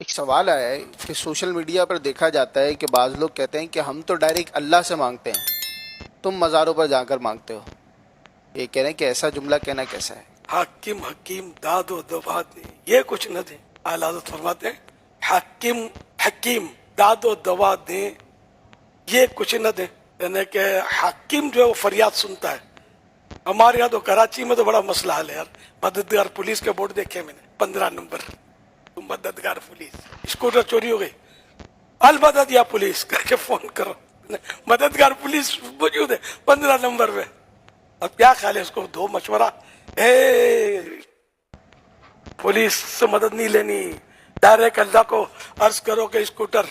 سوال آیا ہے کہ سوشل میڈیا پر دیکھا جاتا ہے کہ بعض لوگ کہتے ہیں کہ ہم تو ڈائریکٹ اللہ سے مانگتے ہیں، تم مزاروں پر جا کر مانگتے ہو۔ یہ کہہ رہے ہیں کہ ایسا جملہ کہنا کیسا ہے؟ حاکم حکیم داد و دوا دیں، یہ کچھ نہ دیں۔ اعلیٰ حضرت فرماتے ہیں حاکم حکیم داد و دوا دیں، یہ کچھ نہ دیں۔ یعنی کہ حاکم جو ہے وہ فریاد سنتا ہے۔ ہمارے یہاں تو کراچی میں تو بڑا مسئلہ حل ہے یار، مددگار پولیس کے بورڈ دیکھے میں نے، 15 نمبر مددگار پولیس، اسکوٹر چوری ہو گئی، المدد یا پولیس کر کے فون کرو، مددگار پولیس موجود ہے 15 نمبر پہ۔ اب کیا خیال ہے، اس کو دو مشورہ، پولیس سے مدد نہیں لینی، ڈائریکٹ اللہ کو عرض کرو کہ اسکوٹر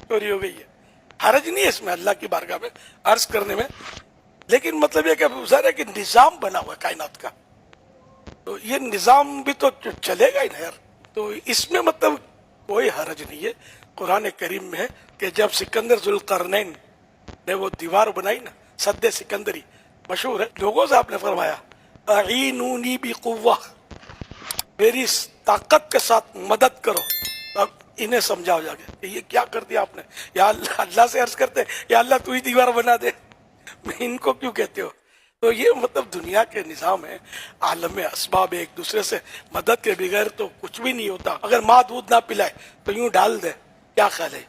چوری ہو گئی ہے۔ حرج نہیں ہے اس میں اللہ کی بارگاہ میں عرض کرنے میں، لیکن مطلب یہ کہ ظاہر ہے کہ نظام بنا ہوا ہے کائنات کا، تو یہ نظام بھی تو چلے گا ہی نا یار، تو اس میں مطلب کوئی حرج نہیں ہے۔ قرآن کریم میں ہے کہ جب سکندر ذوالقرنین نے وہ دیوار بنائی نا، سد سکندری مشہور ہے، لوگوں سے آپ نے فرمایا اعینونی بقوہ، میری طاقت کے ساتھ مدد کرو۔ اب انہیں سمجھاؤ جا کے کہ یہ کیا کر دیا آپ نے، یا اللہ سے عرض کرتے یا اللہ تو ہی دیوار بنا دے، ان کو کیوں کہتے ہو؟ تو یہ مطلب دنیا کے نظام ہے، عالم اسباب، ایک دوسرے سے مدد کے بغیر تو کچھ بھی نہیں ہوتا۔ اگر ماں دودھ نہ پلائے تو یوں ڈال دے، کیا خیال ہے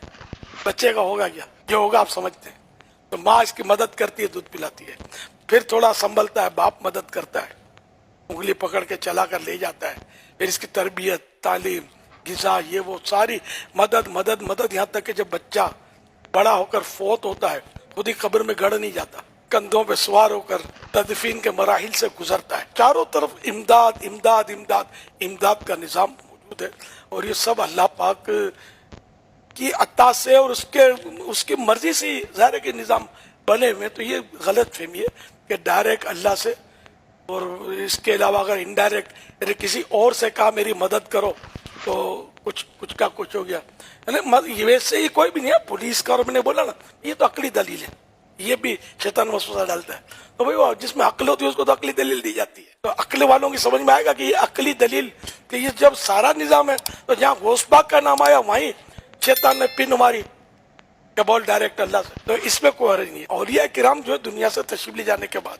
بچے کا ہوگا کیا؟ جو ہوگا آپ سمجھتے ہیں۔ تو ماں اس کی مدد کرتی ہے، دودھ پلاتی ہے، پھر تھوڑا سنبھلتا ہے، باپ مدد کرتا ہے، انگلی پکڑ کے چلا کر لے جاتا ہے، پھر اس کی تربیت، تعلیم، غذا، یہ وہ ساری مدد مدد مدد، یہاں تک کہ جب بچہ بڑا ہو کر فوت ہوتا ہے، خود ہی قبر میں گڑ نہیں جاتا، کندھوں پہ سوار ہو کر تدفین کے مراحل سے گزرتا ہے۔ چاروں طرف امداد امداد امداد امداد کا نظام موجود ہے، اور یہ سب اللہ پاک کی عطا سے اور اس کی مرضی سے ظاہر ہے کہ نظام بنے ہوئے۔ تو یہ غلط فہمی ہے کہ ڈائریکٹ اللہ سے، اور اس کے علاوہ اگر انڈائریکٹ یعنی کسی اور سے کہا میری مدد کرو تو کچھ کا کچھ ہو گیا، یعنی ویسے ہی کوئی بھی نہیں ہے پولیس کا، اور میں نے بولا نا یہ تو عقلی دلیل ہے، یہ بھی شیطان وسوسہ ڈالتا ہے، تو بھائی جس میں عقل ہوتی ہے اس کو تو عقلی دلیل دی جاتی ہے۔ تو عقل والوں کی سمجھ میں آئے گا کہ یہ عقلی دلیل، کہ یہ جب سارا نظام ہے تو جہاں غوث پاک کا نام آیا وہیں شیطان نے پن ماری کہ بول ڈائریکٹ اللہ سے، تو اس میں کوئی حرج نہیں ہے۔ اولیاء کرام جو ہے دنیا سے تشریف لے جانے کے بعد،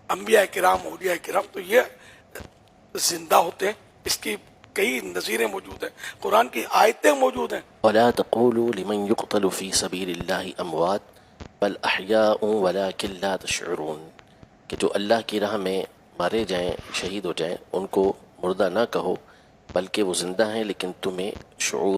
انبیاء کرام، اولیاء کرام، تو یہ زندہ ہوتے ہیں، اس کی کئی نظیریں موجود ہیں، قرآن کی آیتیں موجود ہیں۔ ولا تقولوا لمن يقتل في سبيل الله اموات بل احياء ولكن لا تشعرون، کہ جو اللہ کی راہ میں مارے جائیں، شہید ہو جائیں، ان کو مردہ نہ کہو بلکہ وہ زندہ ہیں لیکن تمہیں شعور